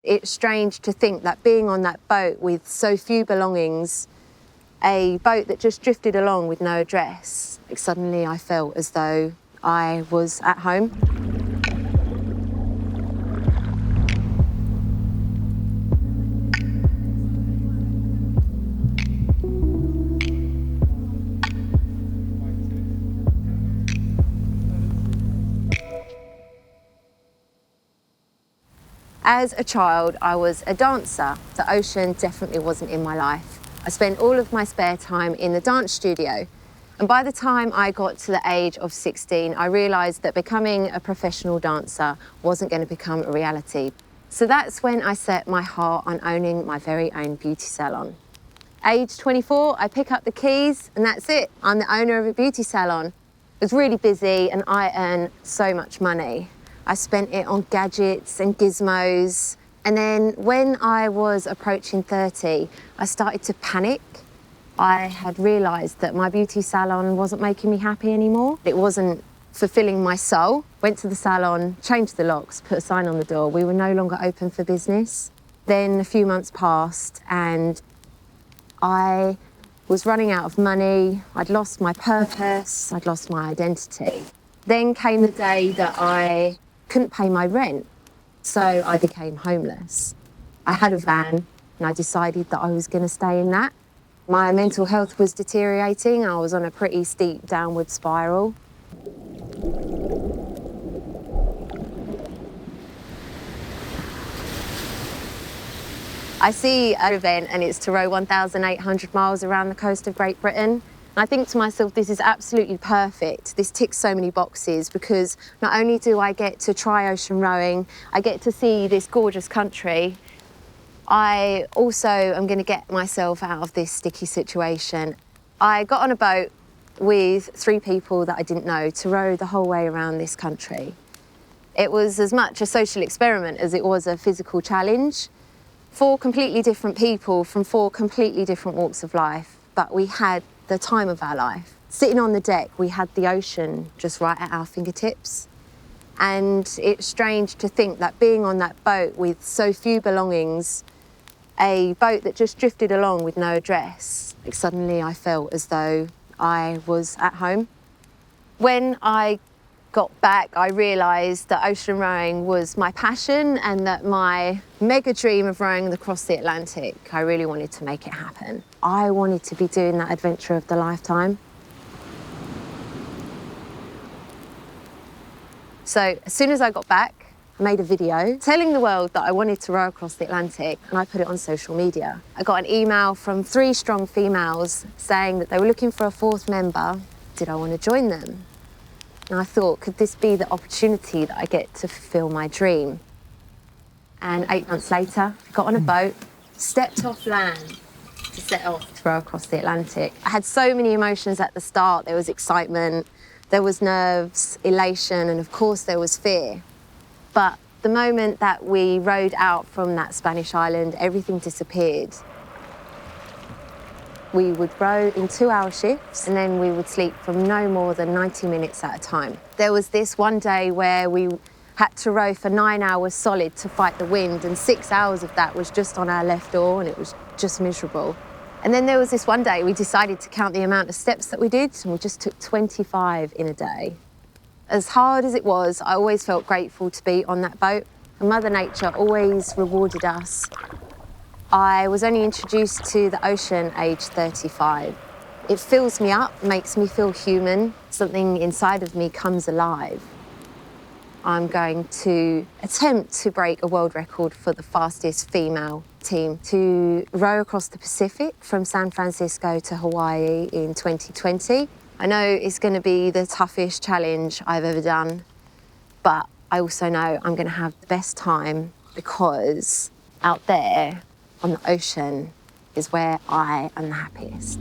It's strange to think that being on that boat with so few belongings, a boat that just drifted along with no address, suddenly I felt as though I was at home. As a child, I was a dancer. The ocean definitely wasn't in my life. I spent all of my spare time in the dance studio. And by the time I got to the age of 16, I realised that becoming a professional dancer wasn't going to become a reality. So that's when I set my heart on owning my very own beauty salon. Age 24, I pick up the keys and that's it. I'm the owner of a beauty salon. It was really busy and I earn so much money. I spent it on gadgets and gizmos. And then when I was approaching 30, I started to panic. I had realised that my beauty salon wasn't making me happy anymore. It wasn't fulfilling my soul. Went to the salon, changed the locks, put a sign on the door. We were no longer open for business. Then a few months passed and I was running out of money. I'd lost my purpose. I'd lost my identity. Then came the day that I couldn't pay my rent, so I became homeless. I had a van and I decided that I was going to stay in that. My mental health was deteriorating. I was on a pretty steep downward spiral. I see an event and it's to row 1,800 miles around the coast of Great Britain. I think to myself, this is absolutely perfect. This ticks so many boxes because not only do I get to try ocean rowing, I get to see this gorgeous country, I also am going to get myself out of this sticky situation. I got on a boat with 3 people that I didn't know to row the whole way around this country. It was as much a social experiment as it was a physical challenge. 4 completely different people from 4 completely different walks of life, but we had the time of our life. Sitting on the deck, we had the ocean just right at our fingertips. And it's strange to think that being on that boat with so few belongings, a boat that just drifted along with no address, suddenly I felt as though I was at home. When I got back, I realised that ocean rowing was my passion and that my mega dream of rowing across the Atlantic, I really wanted to make it happen. I wanted to be doing that adventure of the lifetime. So as soon as I got back, I made a video telling the world that I wanted to row across the Atlantic and I put it on social media. I got an email from 3 strong females saying that they were looking for a 4th member. Did I want to join them? And I thought, could this be the opportunity that I get to fulfill my dream? And 8 months later, I got on a boat, stepped off land to set off to row across the Atlantic. I had so many emotions at the start. There was excitement, there was nerves, elation, and of course there was fear. But the moment that we rowed out from that Spanish island, everything disappeared. We would row in 2-hour shifts and then we would sleep for no more than 90 minutes at a time. There was this one day where we had to row for 9 hours solid to fight the wind, and 6 hours of that was just on our left oar and it was just miserable. And then there was this one day we decided to count the amount of steps that we did and we just took 25 in a day. As hard as it was, I always felt grateful to be on that boat, and Mother Nature always rewarded us. I was only introduced to the ocean age 35. It fills me up, makes me feel human. Something inside of me comes alive. I'm going to attempt to break a world record for the fastest female team to row across the Pacific from San Francisco to Hawaii in 2020. I know it's going to be the toughest challenge I've ever done, but I also know I'm going to have the best time because out there on the ocean is where I am the happiest.